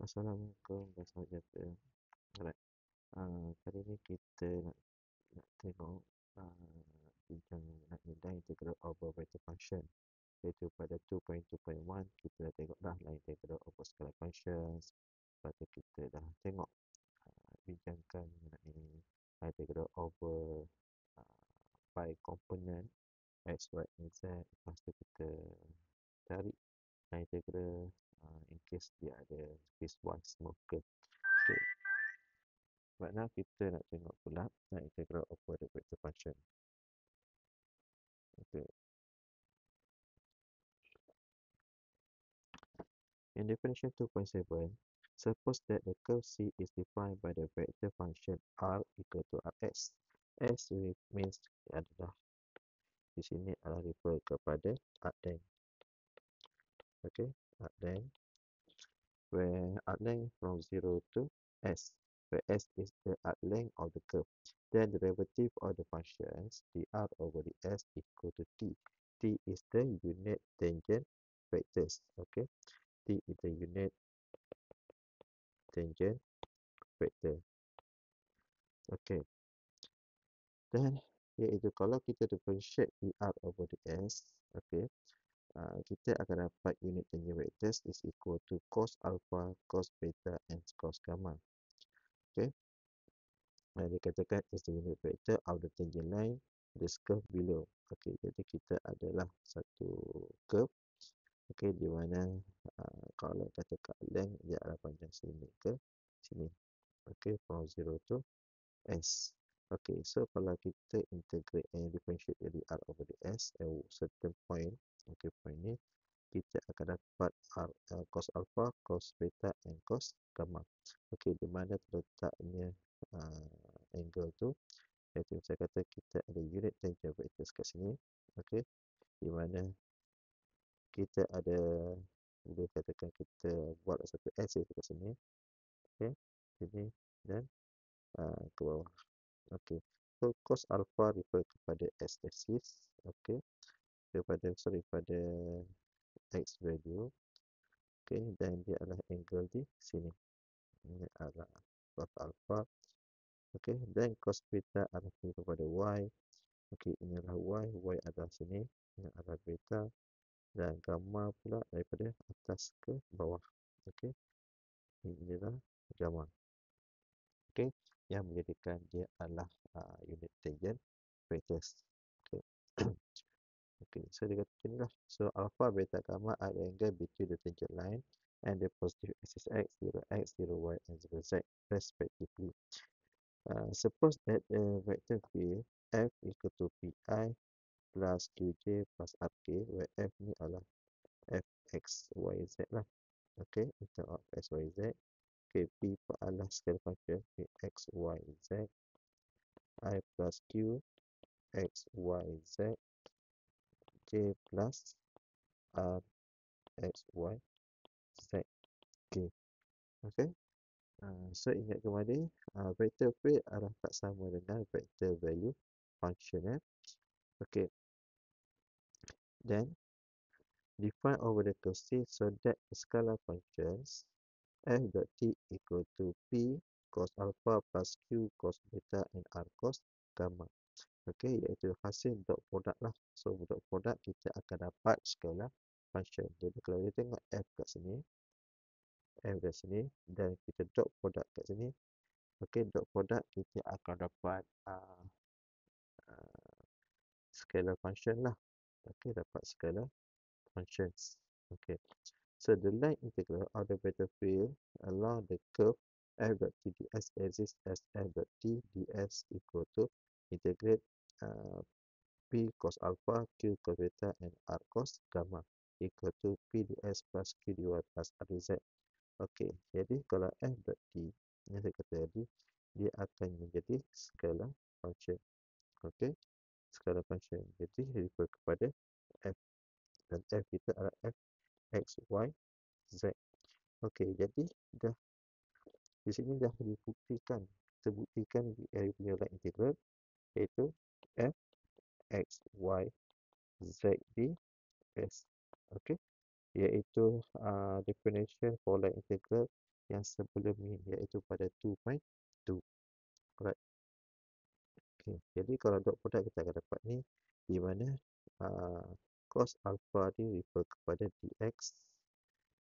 Assalamualaikum dan selamat sejahtera. Alright, kali ni kita nak tengok bincang mengenai line integral over vector function. Iaitu pada 2.2.1 kita dah tengok dah line integral over scalar functions. Lepas tu kita dah tengok bincangkan mengenai line integral over by component x, y, and z. Lepas tu kita cari line integral in case dia ada piecewise smooth curve. Okay. Right now kita nak tengok pula line integral over the vector function. Okay. In definition 2.7, suppose that the curve C is defined by the vector function R equal to Rs. S means adalah di sini adalah refer kepada arc length. Okay, arc length where arc length from 0 to S, where S is the arc length of the curve. Then the derivative of the functions dr over ds equal to t. T is the unit tangent vectors. Okay, T is the unit tangent vector. Okay, then iaitu kalau kita differentiate dr over ds, okay, kita akan dapat unit tangent vectors is equal to cos alpha, cos beta, and cos gamma. Okay, dikatakan is the unit vector of the tangent line this curve below. Okay, jadi kita adalah satu curve, okay, di mana kalau katakan length dia adalah panjang sini ke sini. Okay, from 0 to S. Okay, so kalau kita integrate and differentiate dari R over ds at certain point, okay, point ni, kita akan dapat cos alpha, cos beta, and cos gamma. Okay, di mana terletaknya angle tu, iaitu saya kata kita ada unit tangent vectors kat sini. Okay, di mana kita ada, boleh katakan kita buat satu axis kat sini. Okay, sini dan ke bawah. Okay, so cos alpha refer kepada x axis, okay, pada x value, okay, dan dia adalah angle di sini. Ini adalah cos alpha, okay, dan cos beta adalah kepada y, okay, ini adalah y adalah sini, ini adalah beta, dan gamma pula daripada atas ke bawah, okay, ini adalah gamma, okay, yang menjadikan dia adalah unit tangent vectors. Okay. Okay, so dia kata macam ni lah. So alpha, beta, gamma are the angle between the tangent line and the positive axis x, 0x, 0y, and 0z respectively. Suppose that the vector field f equal to pi plus qj plus rk, where f ni adalah fx, y, z lah. Okay, in terms of x, y, z. Okay, p adalah scalar function x, y, z. I plus q, x, y, z. J plus r, x, y, z. Okay. Okay. So ingat kembali, vector field adalah tak sama dengan vector value function. Okay. Then define over the curve C so that the scalar functions f dot t equal to p cos alpha plus q cos beta and r cos gamma. Okay, iaitu hasil dot product lah. So dot product kita akan dapat scalar function. Jadi kalau kita tengok f kat sini, dan kita dot product kat sini, okay, dot product kita akan dapat scalar function lah. Okay, dapat scalar functions. Okay, so the line integral of the vector field along the curve f dot t ds exists as f dot t ds equal to integrate p cos alpha, q cos beta, and r cos gamma equal to p ds plus q dy plus r dz. Okay, jadi kalau f dot t yang saya kata tadi, dia akan menjadi scalar function. Okay, scalar function. Jadi refer kepada f, dan f kita adalah f x, y, z. Okey, jadi dah di sini dah dibuktikan. Kita buktikan punya line integral iaitu f x, y, z di s. Okey, iaitu definition for line integral yang sebelum ni, iaitu pada 2.2. Alright. Okay. Jadi kalau dot product kita akan dapat ni, di mana uh, cos alpha ni refer kepada dx,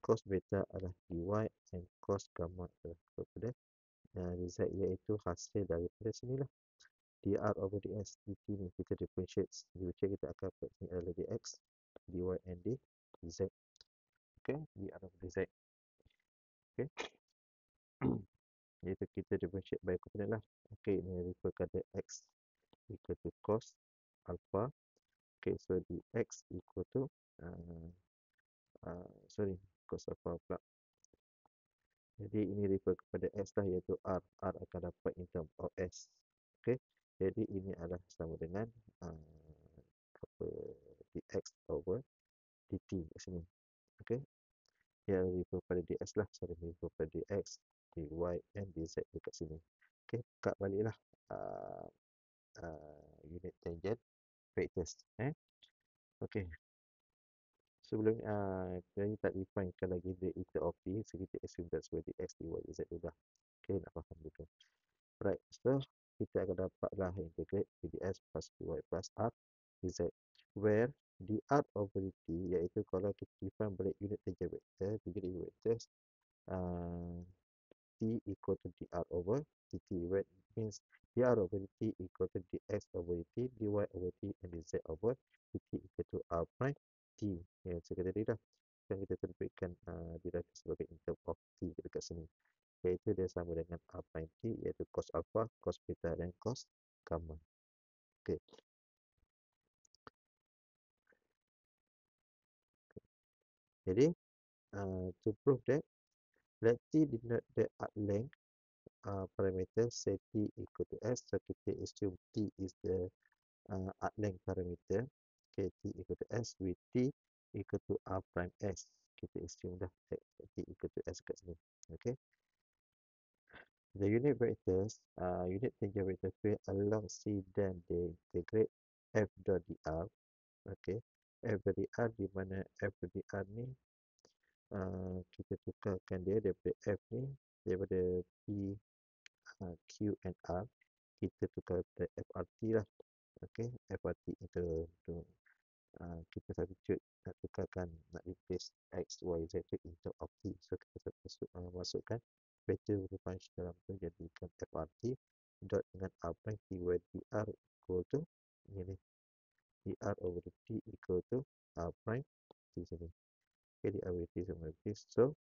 cos beta adalah dy, and cos gamma adalah kepada dz, iaitu hasil daripada sinilah. dr over ds dt ni kita differentiate, kita akan dapat ni adalah dx, dy, and dz. Okay, dr over dz. Okay. Iaitu kita differentiate by component lah. Okay, ini refer kepada x equal to cos alpha. Okay, so dx equal to cos alpha pula. Jadi ini refer kepada s lah, iaitu r. R akan dapat in term of s. Okay, jadi ini adalah sama dengan dx over dt kat sini. Okay, yang refer pada ds lah, refer pada dx, dy, and dz dekat sini. Okay, kat baliklah unit tangent vectors. Okay, sebelum kita tak definekan lagi the ether of t, so kita assume that's where dx, dy, dz sudah. Okay, nak faham dulu. Right, so kita akan dapatlah integrate ds plus dy plus r dz, where dr over dt, iaitu kalau kita define balik unit tangent vector, tiga vectors, t equal to dr over dt, where it means dr over dt equal to dx over dt, dy over t, and dz over dt equal to r prime t. Ya, saya kata tadi dah. Yang kita terbitkan dirakan sebagai in term of t dekat sini. Iaitu dia sama dengan r prime t, iaitu cos alpha, cos beta, dan cos gamma. Okay. Jadi, to prove that, let t denote the arc length parameter, say t equal to s, so kita assume t is the arc length parameter. Okay, t equal to s with t equal to r prime s. Kita assume dah t equal to s kat sini. Okay. The unit vectors, unit tangent vector field along C, then they integrate f dot dr. Okay, f dot dr, di mana f dot dr ni kita tukarkan dia daripada f ni, daripada p, q, and r, kita tukar ke frt lah. Okay, frt itu kita substitute, nak tukarkan, nak replace x, y, z in term of t. So kita masukkan vector function dalam tu, jadikan frt dot dengan r prime dy dr equal to ini, dr over dt equal to r prime t sini. Okay, dr over dt sama habis. So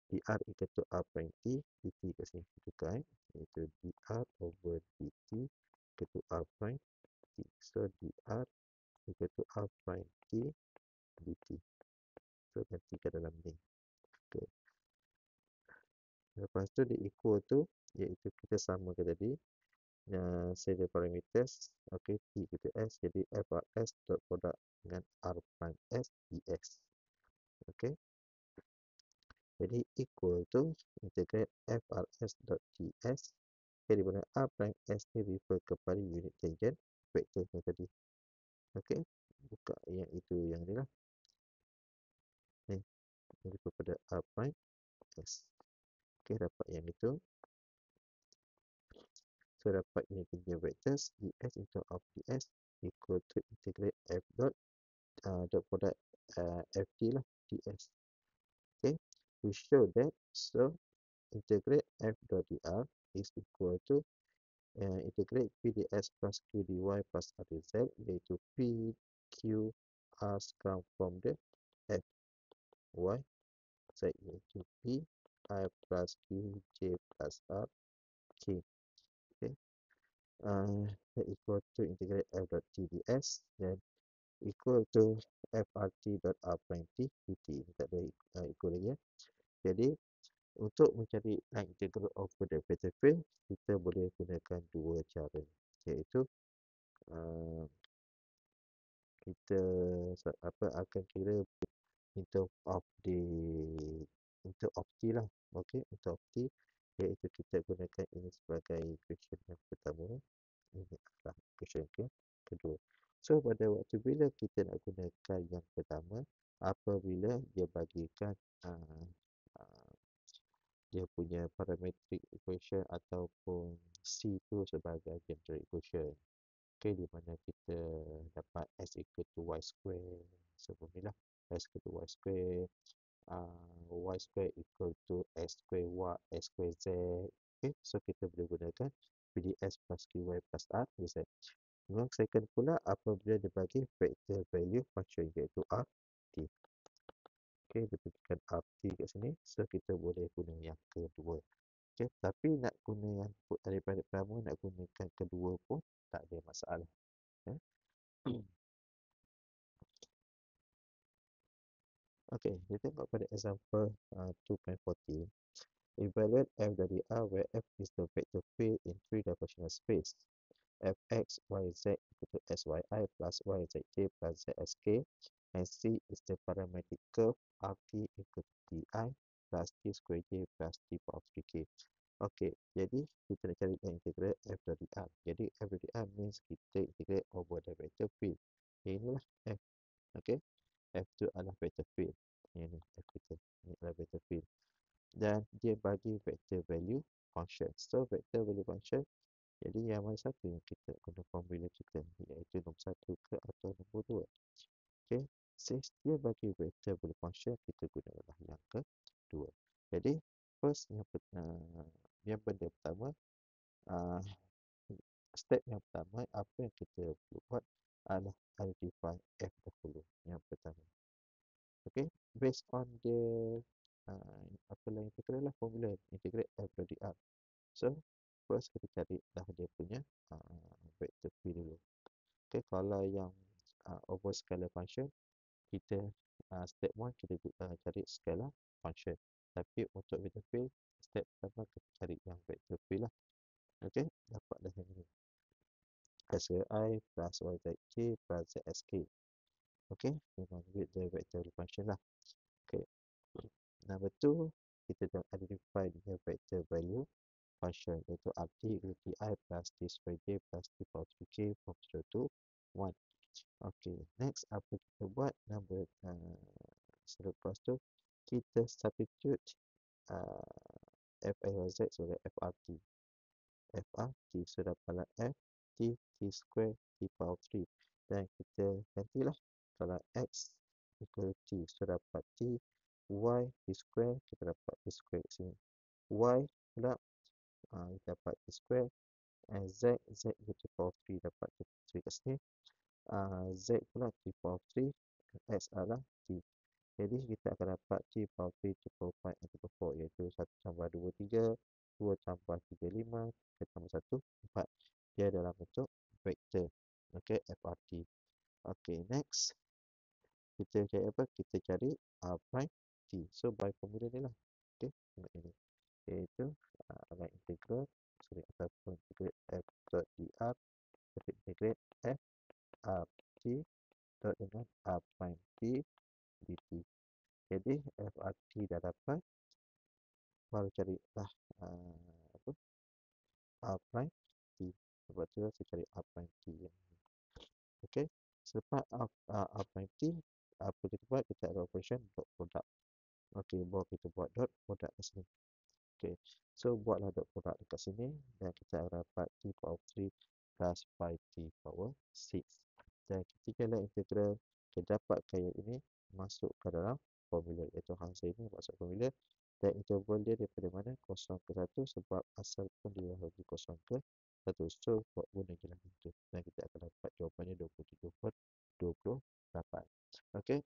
dr equal to r prime t, dt kat sini kita tukar, iaitu dr over dt equal to r prime t. So dr equal to r prime t dt. So gantikan dalam ni. Okay. Lepas tu dia equal to, iaitu kita samakan tadi say the parameters. Okay, t equal to s, jadi frs dot product dengan r prime s dx. Okay, jadi equal to integrate frs dot ds. Okay, di mana r prime s ni refer kepada unit tangent vector yang tadi. Okay, buka yang itu, yang ni lah. Ni refer kepada r prime s. Okay, dapat yang itu. So dapat unit tangent vectors ds into of ds equal to integrate f dot dot product ft lah ds. Okay, we show that, so integrate f dot dr is equal to integrate p ds plus q dy plus r dz, iaitu p, q, r come from the f, y, z, iaitu p, I plus q, j plus r, k. Okay, that equal to integrate f dot t ds, then equal to frt dot r prime t dt. Tak ada equal lagi ya. Jadi untuk mencari integral of the vector field, kita boleh gunakan dua cara, iaitu kita akan kira in term of t lah. Okey, in term of t, iaitu kita gunakan ini sebagai equation yang pertama, ini adalah equation kedua. So pada waktu bila kita nak gunakan yang pertama, apabila dia bagikan dia punya parametric equation ataupun C tu sebagai general equation. Okey, di mana kita dapat S equal to Y square. Sebelum ni lah, S equal to Y square, Y square equal to X square Y, X square Z. Okey, so kita boleh gunakan PDS plus QY plus R Z. Yang second pula apabila dia bagi vector value function iaitu R T. Okey, dia berikan R T kat sini, so kita boleh guna yang kedua. Okey, tapi nak guna yang daripada pertama nak gunakan kedua pun tak ada masalah. Eh? Okey, kita tengok pada example 2.14. Evaluate f dari R where f is the vector field in three-dimensional space. Fx, yz equal to xyi plus yzk plus zsk, and c is the parametric curve rt equal to ti plus t square j plus t power 3k. Okey, jadi kita nak cari integral f dari R. Jadi f dari R means kita integrate over the vector field. Inilah f. Okey, f tu adalah vector field. Ini f kita. Ini adalah vector field. Dan dia bagi vector value function. So vector value function, jadi yang mana satu yang kita guna formula kita, iaitu nombor satu ke atau nombor dua. Okey, since dia bagi vector value function, kita gunakanlah yang kedua. Jadi first yang benda pertama, uh, step yang pertama apa yang kita perlu buat adalah identify f dahulu yang pertama. Okey, based on the apa lah integral lah, formula integrate f dari R. So first kita cari dah dia punya vector field dulu. Okay, kalau yang over scalar function, kita step 1 kita cari scalar function. Tapi untuk vector field, step pertama kita cari yang vector field lah. Okay, dapatlah yang ini. SI plus YZK plus ZSK. Okay, memang with the vector function lah. Okay, number 2, kita dah identify the vector value function, iaitu rt equal to ti plus t square j plus t power 3k from 0 to 1. Okey, next apa kita buat? Number selepas tu kita substitute f(z) sebagai frt. Frt so dapatlah f t square t power 3. Dan kita gantilah, kalau x equal t so dapat t, y t square kita dapat t square kat sini. Y pula kita dapat t square, and z equal to power 3 dapat t 3 kat sini. Z pula t power 3, x adalah t. Jadi kita akan dapat t power 3 to power 5 and to power 4, iaitu 1 tambah 2, 3, 2 tambah 3, 5, 3 tambah 1, 4. Dia dalam bentuk vektor. Okey, FRT. Okey, next kita cari apa? Kita cari R prime t. So by formula ni lah. Okey, tengok ini. Iaitu right integral, ataupun integrate f dot dr, integrate f R t dot dengan R prime t dt. Jadi FRT dah dapat, baru carilah apa? R prime t. Sebab tu saya cari R prime t. Okey. Selepas R prime t, apa kita buat? Kita ada operation dot product. Okey, baru kita buat dot product kat sini. Okey. So buatlah dot product dekat sini dan kita akan dapat t power 3 plus 5t power 6. Dan ketika integral, kita dapatkan yang ini masuk ke dalam formula, iaitu hasil ini masuk formula, dan interval dia daripada mana? 0 ke 1, sebab asal pun dia bagi 0 ke 1. So buat guna je lah itu, dan kita akan dapat jawapannya 27/28. Okey,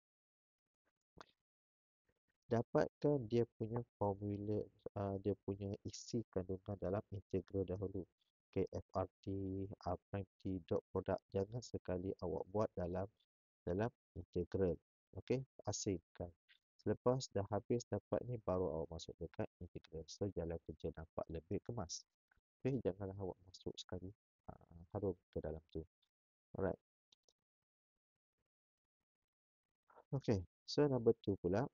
dapatkan dia punya formula, dia punya isi kandungan dalam integral dahulu. Okey, FRT R prime t dot product, jangan sekali awak buat dalam integral. Okey, asingkan. Selepas dah habis dapat ni, baru awak masuk dekat integral. So jalan kerja nampak lebih kemas. Okey, janganlah awak masuk sekali harum ke dalam tu. Alright. Okey, so number 2 pula,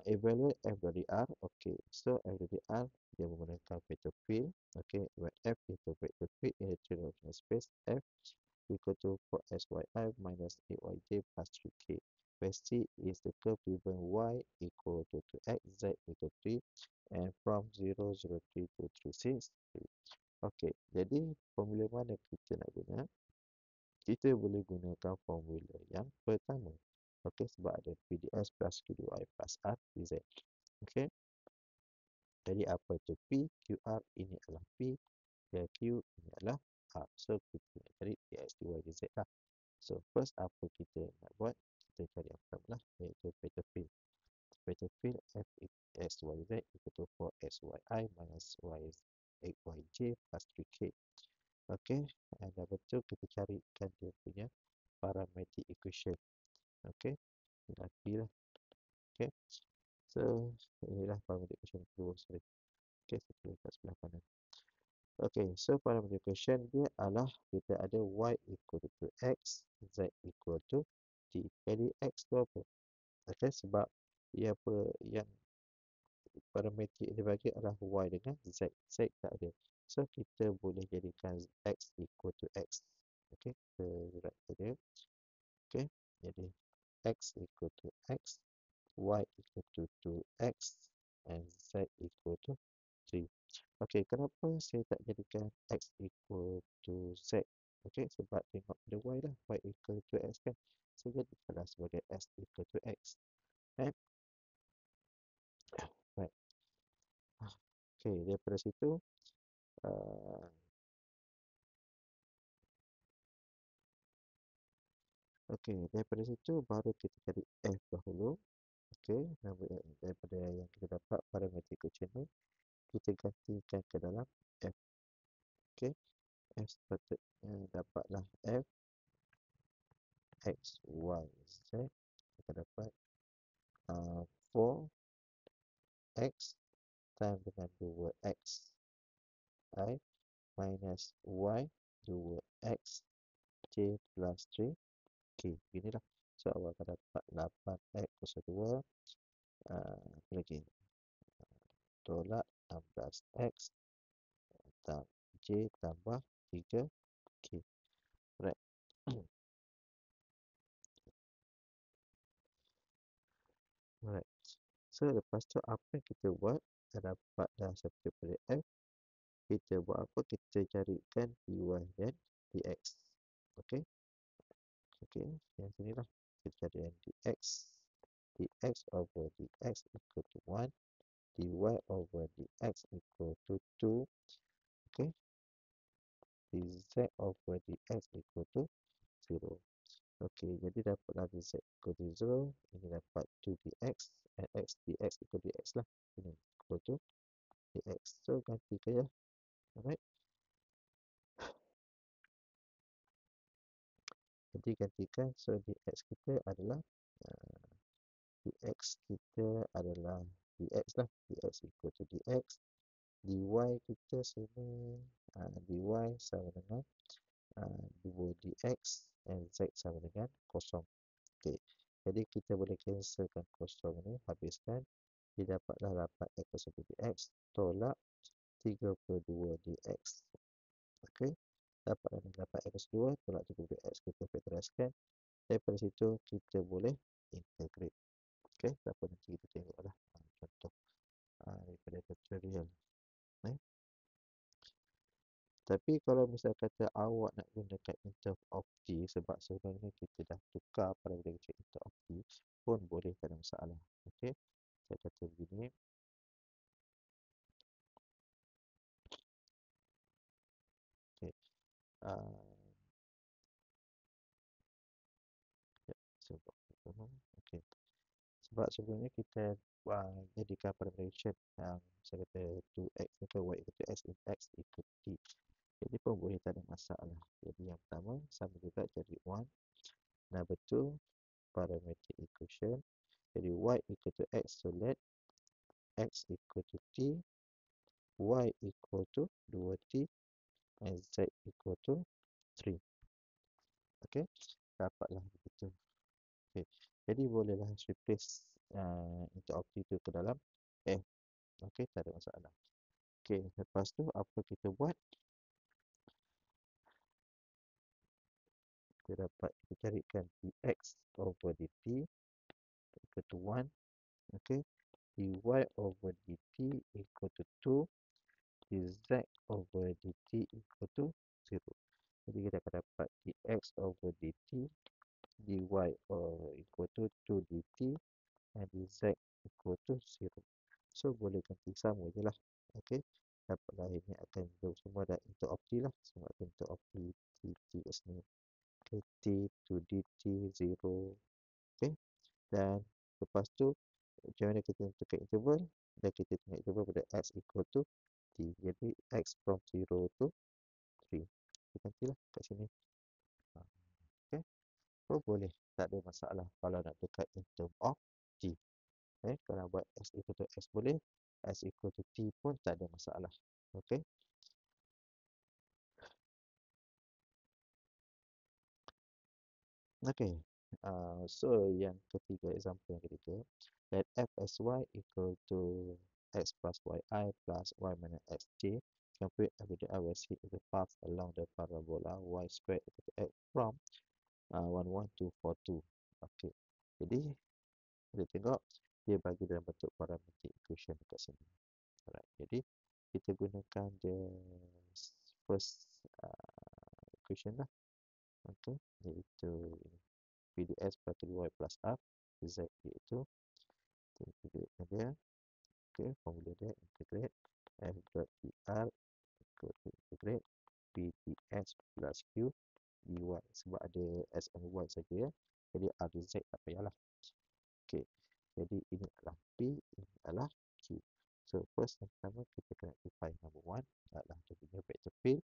evaluate f dari R. Okey, so f dari R dia menggunakan vector field. Okey, where f is the vector field in the three-dimensional space, f equal to 4xyi minus 8yj plus 3k, where c is the curve given y equal to 2x, z equal to 3, and from 003 to 363. Okey, jadi formula mana kita nak guna? Kita boleh gunakan formula yang pertama. Okey, sebab ada PDS plus QDY plus R PZ. Okey, jadi apa itu P, QR ini adalah P, dan Q ini adalah R. So, kita nak cari DX, DY, DZ lah. So, first apa kita nak buat? Kita cari yang pertama lah, iaitu vector field. Vector field F X, Y, Z equal to 4XYI minus YJ plus 3K. Okey, dah betul, kita carikan dia punya parametric equation. Okey, dah P lah. Okey, so inilah parametric equation kedua. Sorry. Okey, saya tulis kat sebelah kanan. Okey, so parametric equation dia adalah kita ada Y equal to X, Z equal to T. Jadi X tu apa? Okey, sebab dia apa yang parametrik yang dibagi adalah Y dengan Z. Z tak ada. So, kita boleh jadikan X equal to X. Okey, kita buat saja. Okey, jadi X equal to X, Y equal to 2X, and Z equal to 3. Okey, kenapa saya tak jadikan X equal to Z? Okey, sebab tengok ada Y lah. Y equal to X kan. So, jadikanlah sebagai S equal to X. Right? Right. Okey, daripada situ, uh, okey, daripada situ baru kita cari F dahulu. Okey, daripada yang kita dapat parametric equation ni, kita gantikan ke dalam F. Okey, F sepatutnya dapatlah F X, Y, Z. Kita dapat 4X time dengan 2X I minus Y 2X J plus 3K. Inilah. So, awak akan dapat 8X kuasa 2. Apa lagi? Tolak 16X J tambah 3K. Right. Alright. So, lepas tu apa yang kita buat? Dah dapat dah satu daripada F. Kita buat apa? Kita carikan dy dan dx. Okey. Okey. Yang sini lah. Kita cari yang dx. Dx over dx equal to 1. Dy over dx equal to 2. Okey. Dz over dx equal to 0. Okey, jadi dapatlah dz equal to 0. Ini dapat 2dx. And x dx equal to dx lah. Ini equal to dx. So, gantikan ya. Alright. Jadi gantikan. So, dx kita adalah dx kita adalah dx lah. Dx equal to dx. Dy kita sini dy sama dengan 2dx and z sama dengan kosong. Okey. Jadi kita boleh cancelkan kosong ni, habiskan. Dia dapatlah 8x plus 1dx tolak 32 dx. Okey. Dapatlah 8x plus 2 tolak 32x, kita factoriskan. Daripada situ kita boleh integrate. Okey, tak apa, nanti kita tengoklah contoh daripada tutorial. Tapi kalau misal kata awak nak gunakan interval of t, sebab sebenarnya kita dah tukar pada direction interval of t, pun boleh, tak ada masalah. Okey, saya kata begini. Okey, ya, sebab okey. Sebab sebenarnya kita jadikan pada direction yang saya kata 2x ke y equal to x in x equal to t. Jadi pun boleh, tak ada masalah. Jadi yang pertama sama juga jadi 1. Number 2 parametric equation. Jadi y equal to x, so let x equal to t, y equal to 2t, and z equal to 3. Okey, dapatlah begitu. Okey, jadi bolehlah replace interval t itu ke dalam f. Okey, tak ada masalah. Okey, lepas tu apa kita buat? Kita dapat, kita carikan dx over dt equal to 1. Okey, dy over dt equal to 2, dz over dt equal to 0. Jadi kita akan dapat dx over dt, dy equal to 2 dt, and dz equal to 0. So boleh ganti sama je lah. Okey. Dapatlah ini akan semua dah into of t lah. Semua akan into of t, t kat sini. Okay, t to dt 0. Okay. Dan lepas tu, macam mana kita tentukan interval? Dan kita tengok interval pada x equal to t. Jadi x from 0 to 3. Kita gantilah kat sini. Okay. So boleh. Tak ada masalah kalau nak dekat in term of t. Kalau buat s equal to x boleh, s equal to t pun tak ada masalah. Okay. Okay. So yang ketiga, example yang ketiga, let f as y equal to x plus yi plus y minus xj. Calculate everyday velocity of the path along the parabola y squared equal to x from 11242. Okay. Jadi kita tengok dia bagi dalam bentuk parametric equation dekat sini. Alright. Jadi kita gunakan the first equation lah. Okay. Iaitu PDS per y plus r z, iaitu kita integrate dia. Okay. Formula dia integrate f dot dr equal to integrate PDS plus q dy. Sebab ada s and y saja ya. Jadi r z tak payahlah. Okay. Jadi ini adalah P, ini adalah Q. So first yang pertama kita kena define number 1 adalah dia punya vector field.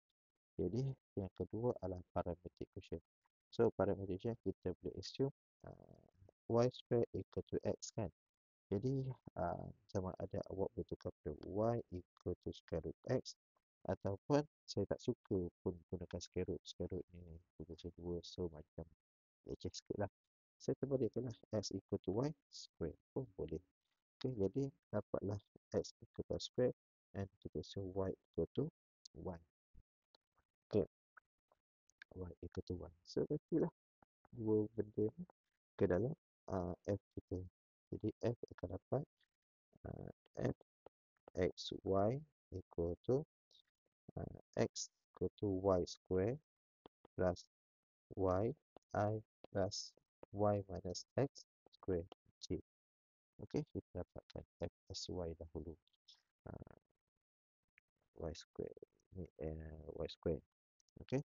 Jadi yang kedua adalah parametric equation. So parametric equation kita boleh assume y square equal to x kan. Jadi sama ada awak boleh tukar pada y equal to square root x, ataupun saya tak suka pun gunakan square root. Square root ni macam 2, so macam leceh sikit lah. Saya terbalikkanlah x equal to y square pun boleh. Okay, jadi dapatlah x equal to square and kita assume y equal to 1. Okay, y equal to 1. So gantilah dua benda ni ke dalam f kita. Jadi f akan dapat f x y equal to x equal to y square plus y I plus y minus x square j. Okey, kita dapatkan f as y dahulu. Y square ni y square. Okey.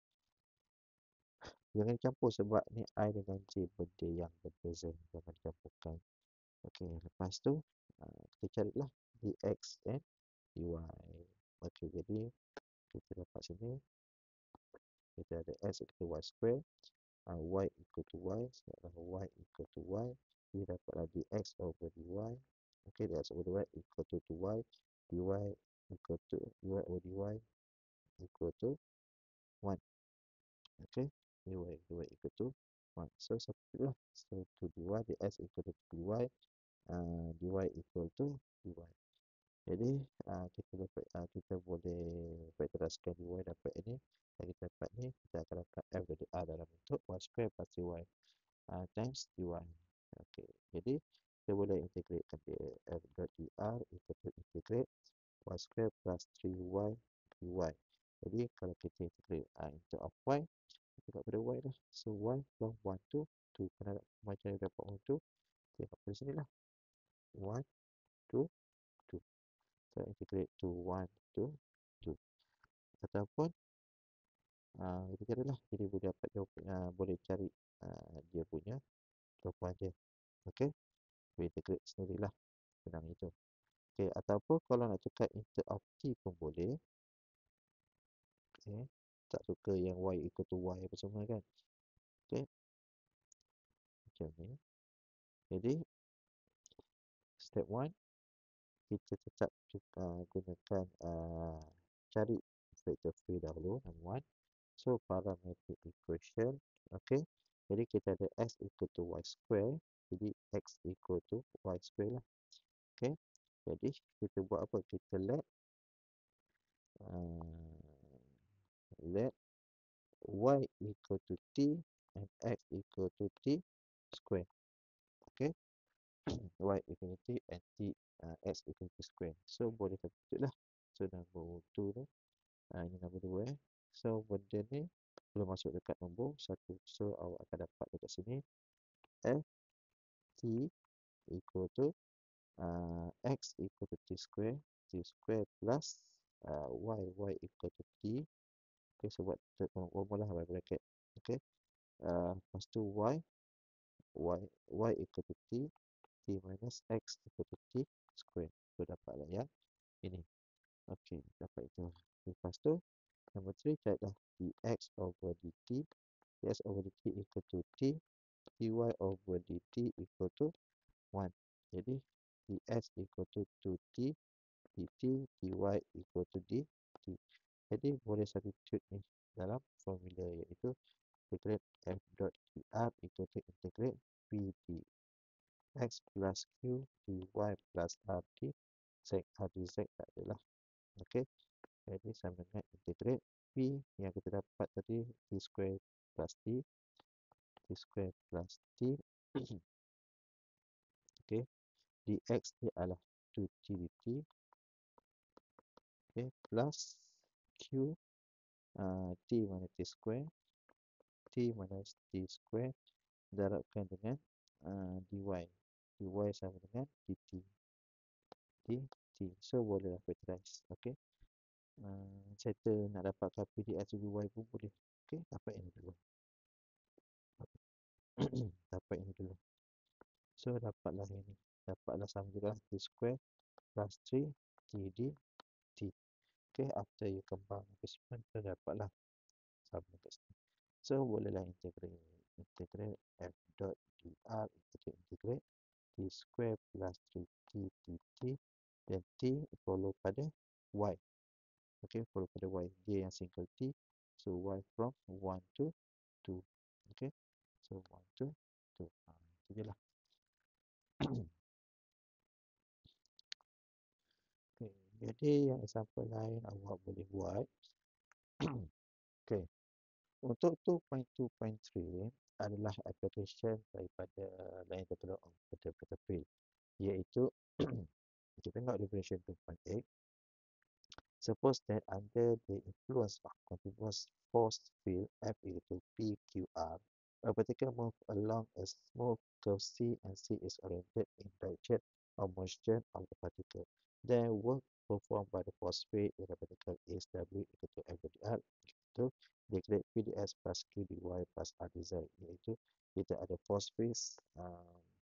Jangan campur sebab ni I dengan j benda yang berbeza. Jangan campurkan. Okey, lepas tu kita carilah dx and dy. Okey, jadi kita dapat sini kita ada x equal to y square, y equal to y, y equal to y, kita dapatlah dx over dy. Okey, dx over dy equal to y, dy equal to dy over dy equal to 1. Okey, dy equal to 1. So substitute lah. So to dy, dx equal to dy, dy equal to dy. Jadi kita dapat kita boleh faktoriskan dy dapat ini, dan kita dapat ni, kita akan dapat f dari r dalam bentuk y square plus y times dy. Okey, jadi kita boleh integratekan dia. F dot dr equal to integrate y square plus 3y dy. Jadi kalau kita integrate into of y, kita dapat pada y lah. So y from 1 to 2. Macam mana dapat 1 to 2? Tengok pada sini lah. 1 to 2. So integrate to 1 to 2. Ataupun kita carilah. Jadi boleh dapat boleh cari dia punya jawapan dia. Okey. Boleh integrate sendirilah. Senang itu. Okey, ataupun kalau nak tukar into of t pun boleh. Okey. Tak suka yang y equal to y apa semua kan. Okey. Macam ni. Jadi step 1 kita tetap gunakan cari vector field dahulu, number 1. So parametric equation. Okey. Jadi kita ada x equal to y square. Jadi x equal to y square lah. Okey. Jadi kita buat apa? Kita let y equal to t and x equal to t square. Okey. Y equal to t and t X equal to square. So boleh substitute lah. So nombor 2 tu, ini nombor 2 So benda ni belum masuk dekat nombor 1. So awak akan dapat dekat sini F T equal to X equal to T square plus Y equal to T. Okay, so buat formula lah by bracket. Okay, lepas tu Y equal to T minus X equal to T square. So dapatlah yang ini. Okay, dapat itu. Lepas tu, nombor 3 carilah dx over dt. Dx over dt equal to T. Dy over dt equal to 1. Jadi, dx equal to 2T. dt, dy equal to dt. Jadi, boleh substitute ni dalam formula iaitu integrate f dot dr equal to integrate v dx plus q dy plus rt z dz tak adalah. Okey. Jadi sama dengan integrate v yang kita dapat tadi t square plus t square plus t. Okey. Dx ni adalah 2t dt. Okey. Plus q t mana t square. T minus t square darabkan dengan dy. Dy sama dengan dt. dt. So bolehlah factorize. Okey. Settle nak dapatkan PDS dy pun boleh. Okey, dapat ini dulu. Dapat ini dulu. So dapatlah ini. Dapatlah sama juga t square plus 3 t dt. Okey, after you combine replacement, so dapatlah sama kat sini. So bolehlah integrate f dot dr integrate t square plus 3t dt dan t follow pada y. Okey, follow pada y. Dia yang single t. So y from 1 to 2. Okey. So 1 to 2. Itu je lah. Okay. Jadi yang example lain awak boleh buat. Okay. Untuk 2.2.3 adalah application daripada line integral of vector field, iaitu kita tengok definition 2.8. Suppose that under the influence of continuous force field F equal to PQR, a particle move along a smooth curve C and C is oriented in direction of motion of the particle. Then work performed by the force field in the particle is W equal to F dr equal to decrease PdS plus Q dy plus R dz, iaitu kita ada force field,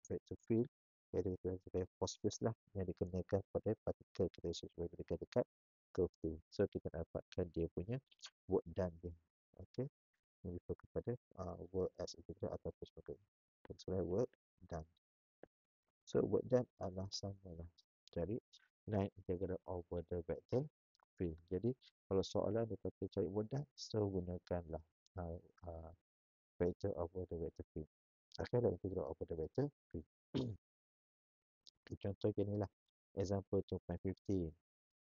vector field, iaitu kita ada force field lah yang dikenakan pada partikel kita sesuai dekat curve tu. So kita dapatkan dia punya work done dia. Okey. Refer kepada work as integral ataupun sebagai work done. So work done adalah sama lah. Cari line integral over the vector field. Jadi kalau soalan dia kata cari work done, so gunakanlah vector over the vector field. Okay, line integral over the vector field. Contoh gini lah. Example 2.15.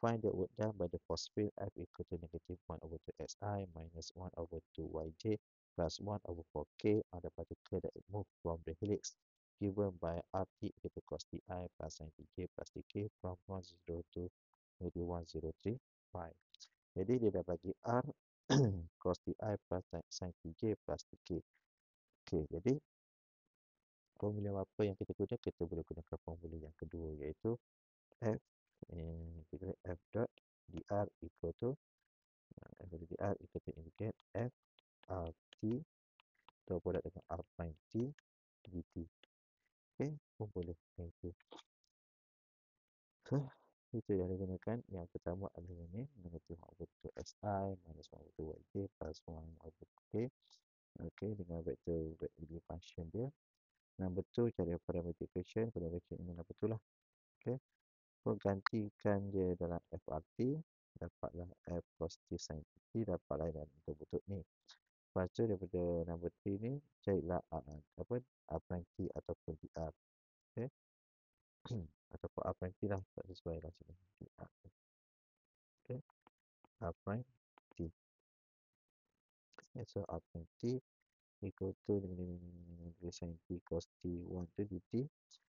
Find the work done by the force field F equal to negative 1 over 2 xi minus 1 over 2 yj plus 1 over 4k on the particle that move from the helix given by rt equal to cos ti plus sin tj plus tk from 10 to maybe 1035. Jadi dia dah bagi r cos ti plus sin tj plus tk. Okey, jadi formula apa yang kita guna? Kita boleh gunakan formula yang kedua, iaitu F integrate F dot dr equal to dr equal to indicate F rt atau produk dengan r prime t dt. Okey, pun boleh macam itu. So, itu yang digunakan. Yang pertama adalah ini, negatif 1 over 2 xi minus 1 over 2 yj plus 1 over k. Okey, dengan vector function dia. Number 2, cari parametric equation. Parametric ini number 2 lah. Okey. So, gantikan dia dalam FRT, dapatlah F cos T sin T, dapatlah dalam bentuk-bentuk ni. Lepas tu daripada number 3 ni, carilah R prime T ataupun DR. Okay. Ataupun R prime T lah, tak sesuai lah sini. DR. Okay. R prime T. Okay, so R prime T equal to dengan sin T cos T1 tu dt,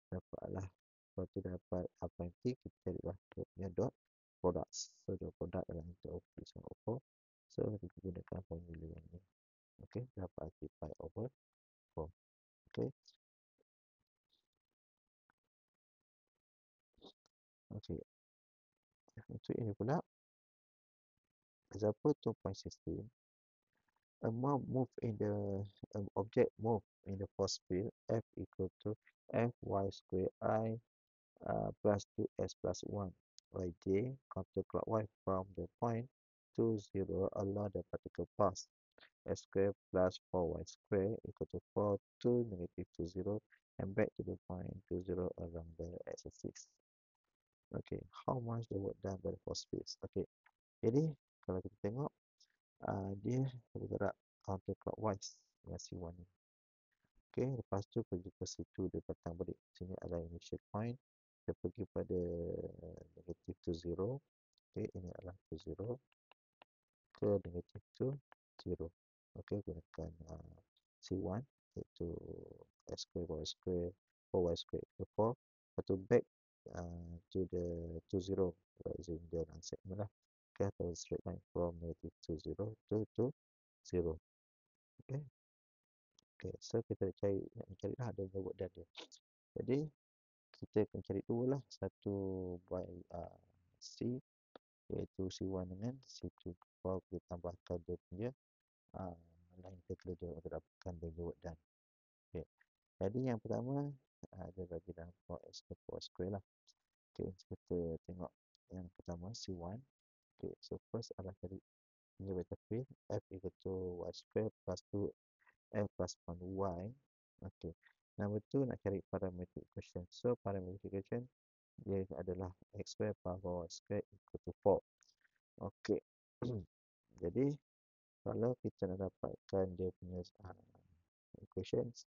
dapatlah Lepas tu dapat apa yang T, kita carilah dia punya dot products. So dot product adalah untuk O3 sama O4. So kita gunakan formula yang ni. Okay, dapat arti pi over 4. Okay, okay. Untuk ini pula, example 2.16. A mob move in the object move in the force field F equal to Fy square I plus 2s plus 1 by j counterclockwise from the point to 0 along the particle path. S square plus 4y square equal to 4 to negative 2 0 and back to the point to 0 along the x-axis. Okay, how much the work done by the force fields? Okay, jadi kalau kita tengok dia bergerak counterclockwise dengan C1 ni. Okay, lepas tu pergi ke situ dia datang balik. Sini adalah initial point. Dia pergi pada negative to 0. Okay, ini adalah to 0 ke negative to 0. Okay, gunakan C1 iaitu S square y square 4y square equal 4. Lepas tu back to the to 0 using the line segment lah. Okay, atau straight line from negative to 0 to 0. Okay. Okay, so kita nak cari lah adanya work done dia. Jadi kita akan cari dua lah, satu by C iaitu C1 dengan C2. Kalau kita tambahkan dia punya line integral dia untuk dapatkan the work done. Okay. Jadi yang pertama dia bagi dalam form x square lah. Okay, kita tengok yang pertama C1. Okay, so first adalah cari punya vector field F equal to y square plus 2 F plus 1y. Okay. Nombor tu nak cari parametric equation. So parametric equation dia adalah x square plus y square equal to 4. Okay. Jadi kalau kita nak dapatkan dia punya equations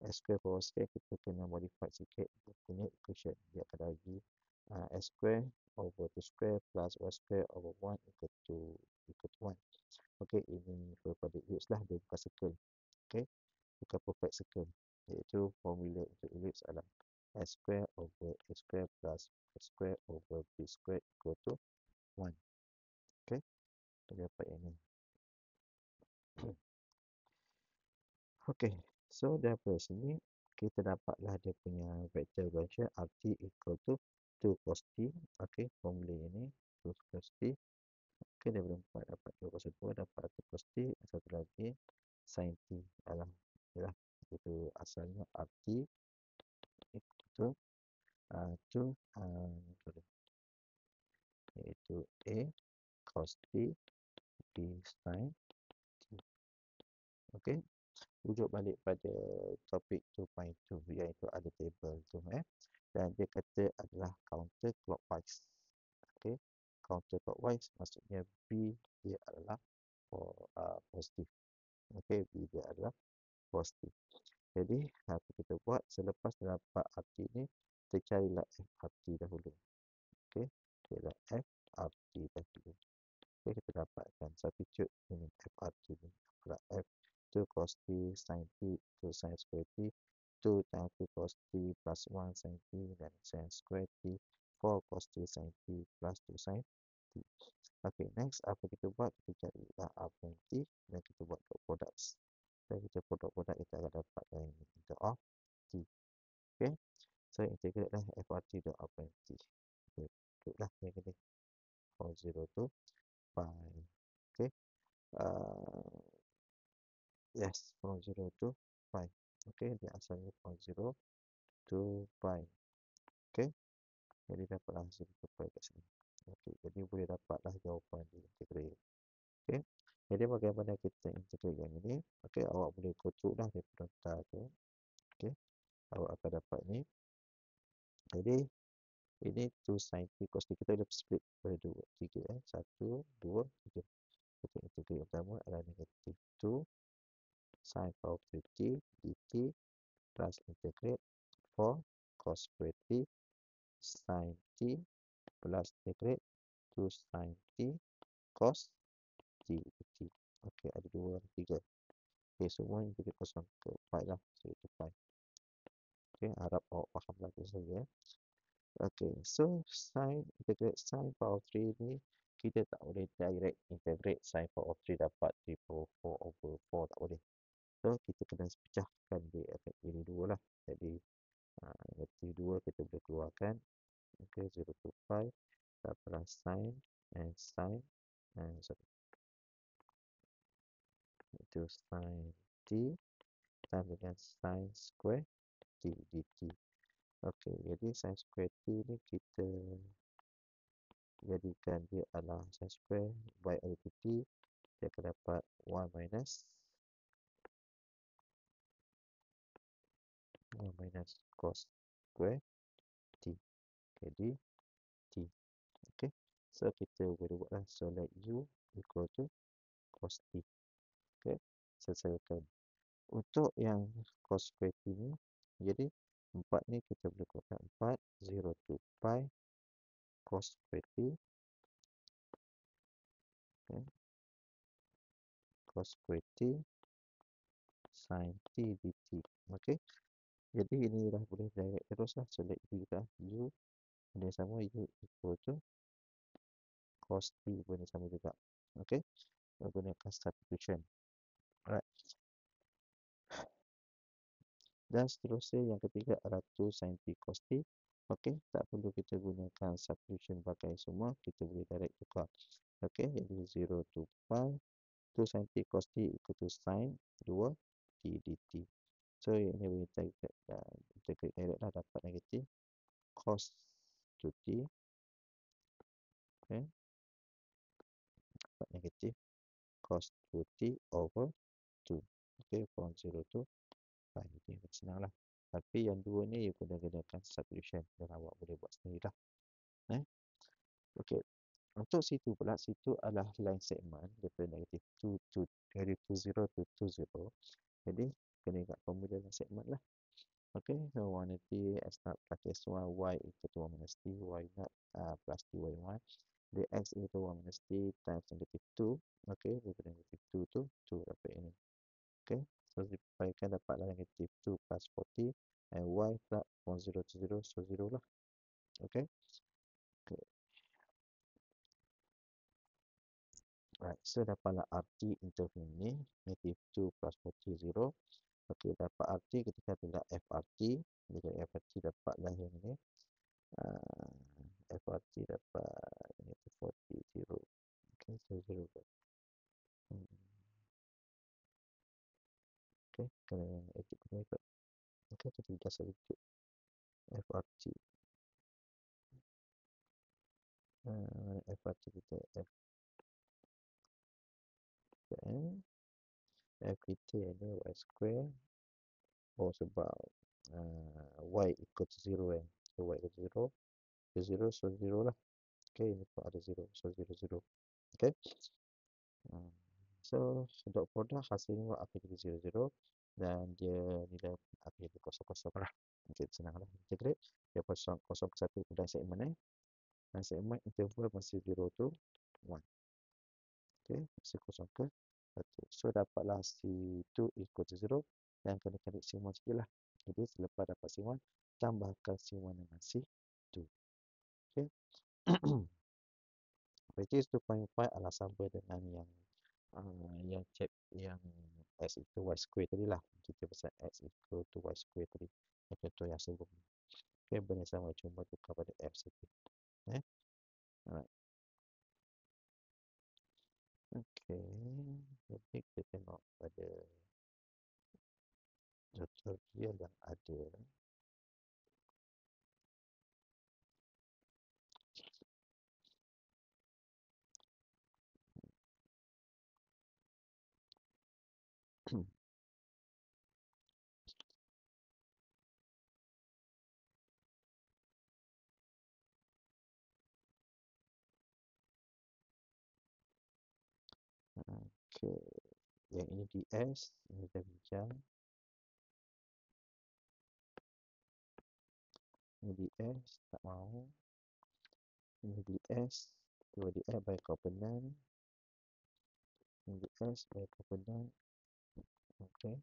x square plus y square, kita kena modify sikit dia punya equation. Dia akan bagi x square over 2 square plus y square over 1 equal to 1. Okay, ini kepada ellipse lah, dia bukan circle. Okay, bukan perfect circle. Iaitu formula untuk ellipse adalah x square over a square plus x square over b square equal to 1. Okay, kita dapat yang ni. Okay, so daripada sini kita dapatlah dia punya vector equation RT equal to 2 cos t. Okay, formula ini 2 cos t. Okay, daripada 4 dapat 2 cos 2 dapat 2 cos t. Satu lagi sin t adalah itu asalnya RT equal to 2 iaitu A cos t B sin t. Okay, rujuk balik pada topik 2.2 iaitu ada table tu dan dia kata adalah counter clockwise. Okay, counter clockwise maksudnya B dia adalah positif. Okay, B dia adalah positif. Jadi apa kita buat selepas dapat arti ni, kita carilah FRT dahulu. Okay, carilah FRT dahulu. Okay, kita dapatkan substitute ini FRT ni adalah F 2 cos t sin t to sin square t 2 times 2 cos t plus 1 sin t dan sin square t 4 cos t sin t plus 2 sin t. Okay, next apa kita buat? Kita carilah apa yang t dan kita buat dot products. Dan kita produk kita akan dapat yang integral of t. Okay, so integrate lah FRT dot apa yang t. Okay, ikutlah yang ini from 0 to pi. Okay, yes, from 0 to pi. Okay, dia asalnya from 0 to pi. Okay, jadi dapatlah 0 to pi kat sini. Okay, jadi boleh dapatlah jawapan di integrate. Okay, jadi bagaimana kita integrate yang ini? Okay, awak boleh kutuklah daripada nota tu. Okay, awak akan dapat ni. Jadi ini 2 sin t cos t, kita dah split pada 2, 3 1, 2, 3. Kita integrate pertama adalah negative 2 sin power 3t dt plus integrate 4 cos square t sin t plus integrate 2 sin t cos t dt. Okey, ada 2 dan 3. Okey, semua integrate kosong ke pi lah. So, itu pi. Okey, harap awak faham lah tu saja. Okay, so integrate sin power of 3 ni kita tak boleh direct integrate sin power of 3 dapat 3 power 4 over 4, tak boleh. So kita kena pecahkan dia jadi dua lah. Jadi negatif 2 kita boleh keluarkan. Okay, 0 to pi plus sin and sin sorry, itu sin t tambah dengan sin square t dt. Okey, jadi sin square t ni kita jadikan dia adalah sin square y over t, dia akan dapat 1 minus cos square t. Jadi t. Okey. So kita boleh buatlah, so let u equal to cos t. Okey. Selesaikan. Untuk yang cos square t ni, jadi 4 ni kita boleh keluarkan 4, 0 to pi cos square t. Okay. Cos square t sin t dt. Okey. Jadi ini dah boleh direct terus lah. So let u juga. U benda sama, u equal to cos t benda sama juga. Okey. Menggunakan substitution. Alright. Dan seterusnya yang ketiga adalah 2 sin t cos t. Okey, tak perlu kita gunakan substitution pakai semua, kita boleh direct tukar. Okey, jadi 0 to pi 2 sin t cos t equal to sin 2 t dt. So ini boleh integrate direct lah, dapat negatif cos 2t. Okey, dapat negatif cos 2t over 2. Okey, from 0 to pi. Ini senang lah. Tapi yang dua ni you kena gunakan substitution dan awak boleh buat sendiri lah. Okey. Untuk situ pula, situ adalah line segment daripada negatif 2 to negatif 0 to 20. Jadi kena ingat formula line segment lah. Okey, so 1 t x naught plus x1 y equal to 1 minus t y naught plus t y1 dx equal to 1 minus t times negatif 2. Okey, daripada negatif 2 to 2 dapat ini. Okey, so dipakai dapatlah negatif 2 plus 4t and y pula from 0 to 0, so 0 lah. Okey. Okay. Right, so dapatlah RT interval ni negative 2 plus 40, 0. Okey, dapat RT, kita katakan FRT. Jadi FRT dapatlah yang ni. FRT dapat negative 40, 0. Okey, so 0. Okey, kena edit kena ikut. Okey, kita just edit FRT. FRT kita FN. F kita ada y square. Oh, sebab y equal to 0 kan. So y equal to 0. So 0, so 0 lah. Okay, ini pun ada 0, so 0, 0. Okay. So, dot product hasilnya akan jadi 0, 0. Dan dia nilai akan jadi kosong, kosong lah. Okay, senang lah. Integrate. Dia kosong, kosong ke 1 dan segmen dan segmen interval masih 0 to 1. Okay, masih kosong ke 1. So, dapatlah C2 equal to 0. Dan kena cari C1 sikit lah. Jadi, selepas dapat C1, tambahkan C1 dengan C2. Okay. Which is 2.5 adalah sama dengan yang x equal y square tadi lah. Kita pasal x equal to y square tadi. Contoh yang sebelum. Okay, benda sama, cuma tukar pada f saja. Alright. Okay, jadi kita tengok pada tutorial yang ada. Okay, yang ini ds, ini dah bincang. Ini ds, tak mau. Ini ds, dua ds by komponen. Ini ds by komponen. Okay.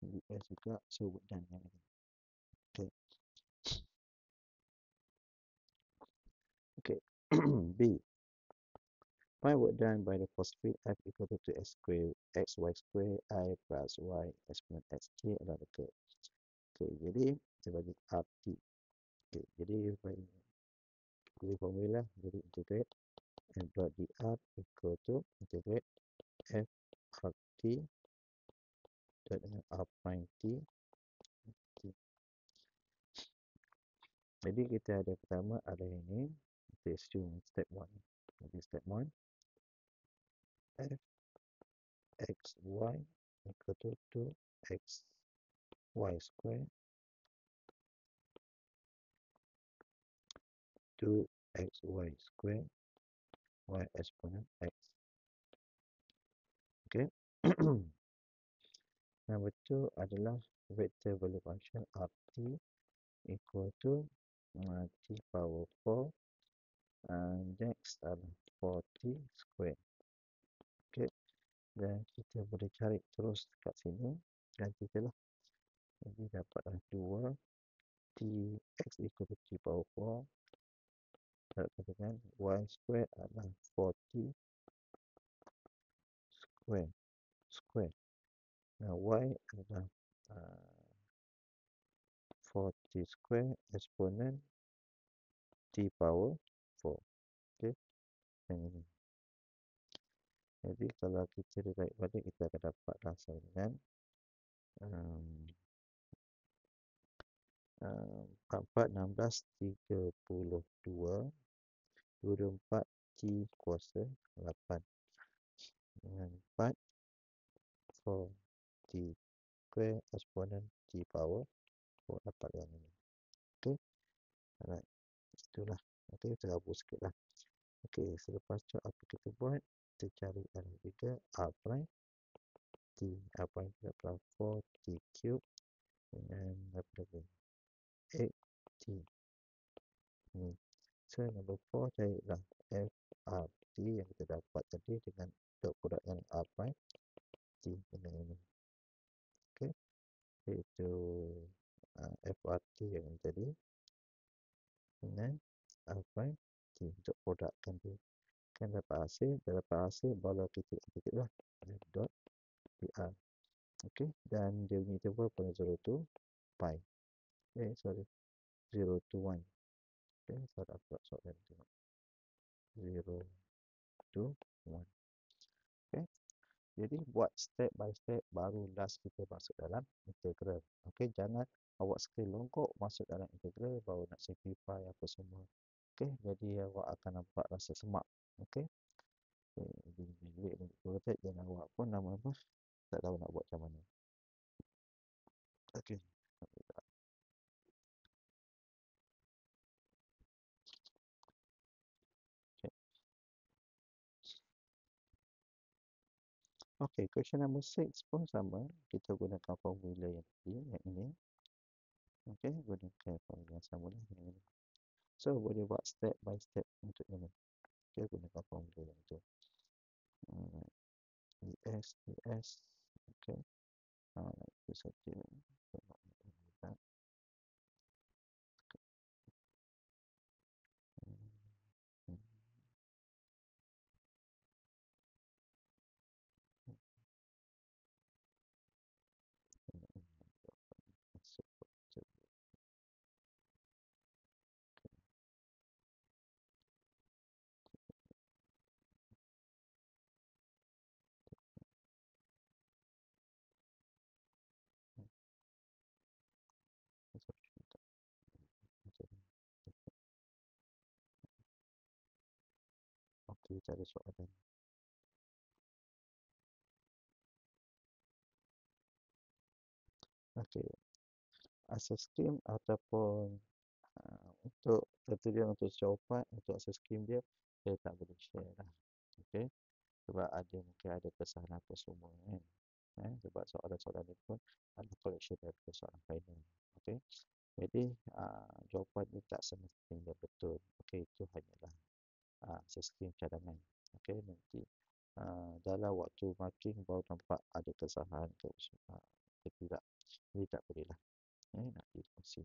Ds juga, so dan yang ini. Okay. Okay. B. Find work done by the phosphate F equal to 2x square xy square I plus y exponent xj adalah dekat. Okay, jadi kita bagi RT. Okay, jadi bagi formula, jadi integrate m dot dr equal to integrate f RT dot dengan R prime T. Okay. Jadi kita ada pertama ada ini, kita assume step 1. Jadi step 1, f xy equal to 2xy square 2xy square y exponent x. Okay. Number 2 adalah vector value function rt equal to t power 4 next adalah 4t square. Okay. Dan kita boleh cari terus kat sini, ganti je lah. Jadi dapatlah 2 t x equal to t power 4 dapatkan dengan y square adalah 4t square. Nah, y adalah 4t square exponent t power 4. Okey. Yang ini. Jadi kalau kita dibalik balik, kita akan dapat rasa dengan 4, 16, 32, 24 T kuasa 8 dengan 4 4 T square exponent T power 4 dapat yang ini. Okey. Alright. Itulah. Okey, kita gabung sikit lah. Okey, selepas tu apa kita buat? Kita cari yang ketiga R prime T. R prime kita dapat 4 T cube dengan apa lagi? 8 T. Ni. So, number 4 carilah FRT yang kita dapat tadi dengan dot produk yang R prime T dengan ini. Okey. Iaitu FRT yang tadi dengan R prime T dot produkkan dia. Kan dapat hasil, dah dapat hasil baru titik lah. Dot PR. Okey. Dan dia punya interval pada 0 to pi. Sorry. 0 to 1. Okey. Saya dapat soalan tengok. 0 to 1. Okey. Jadi buat step by step baru last kita masuk dalam integral. Okey, jangan awak sekali longkok masuk dalam integral baru nak simplify apa semua. Okey, jadi awak akan nampak rasa semak. Okey. Bilik ni projek dan awak pun lama-lama tak tahu nak buat macam mana. Okey. Okey, question number 6 pun sama. Kita gunakan formula yang tadi, yang ini. Okey, gunakan formula yang sama lah yang ini. So, boleh buat step by step untuk ini. Okey, gunakan formula yang itu. ES. Okey. Itu saja. Okey, cari soalan. Okey. Asas scheme ataupun untuk tertulis untuk jawapan untuk asas scheme dia, saya tak boleh share lah. Okey. Sebab ada mungkin ada kesalahan apa semua kan. Sebab soalan-soalan ni pun ada collection daripada soalan final. Okey. Jadi jawapan ni tak semestinya betul. Okey, itu hanyalah asas scheme cadangan. Okey, nanti dalam waktu marking baru nampak ada kesalahan ke tidak. Jadi tak boleh lah. Nak dikongsi.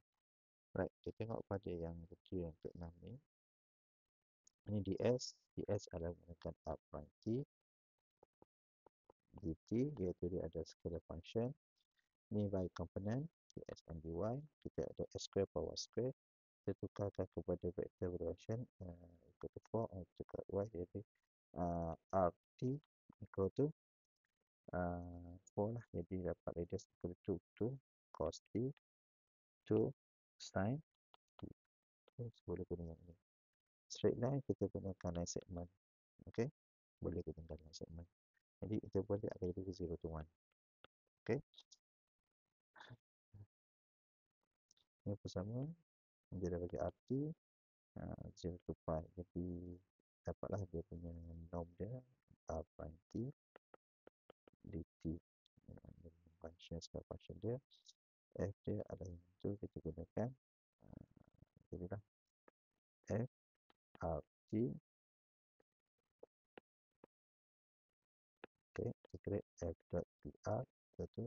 Right, kita tengok pada yang buku yang ke-6 ni. Ini DS adalah menggunakan R prime T, dt, iaitu dia ada scalar function. Ini by component, dx and dy, kita ada s square power square. Kita tukarkan kepada vektor variation equal to 4, tukar y, jadi rt equal to 4 lah. Jadi dapat radius equal to 2 cos t, 2 sin t. Okay, boleh guna yang ini. Straight line kita gunakan line segment. Okay, boleh gunakan line segment. Jadi interval dia akan jadi 0 to 1. Okay, ini bersama dia dah bagi rt 0 to pi. Jadi dapatlah dia punya norm dia r prime t dt. Function sebagai function dia, f dia adalah yang itu kita gunakan. Jadilah f rt. Okay, integrate f dot pr itu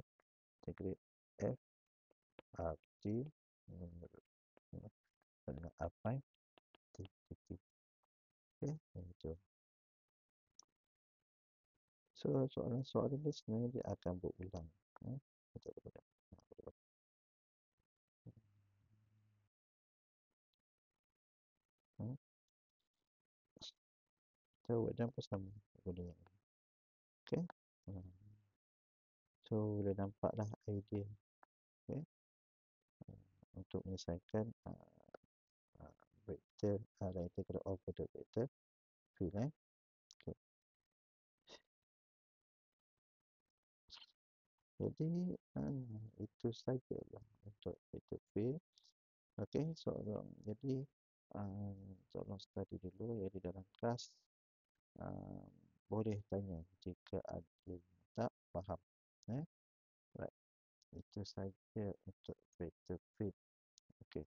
integrate f rt dengan r prime t dt. Okay, itu. So soalan ni sebenarnya dia akan berulang. Kita berulang. So dan pun sama guna yang ini. Okay. So dah nampaklah idea. Okay. Untuk menyelesaikan vektor dan integral over the vector field. Okay. Jadi itu sajalah untuk vector field. Okay, jadi soalan study dulu, jadi dalam kelas boleh tanya jika ada yang tak faham. Right. Itu saja untuk vector field. Okay.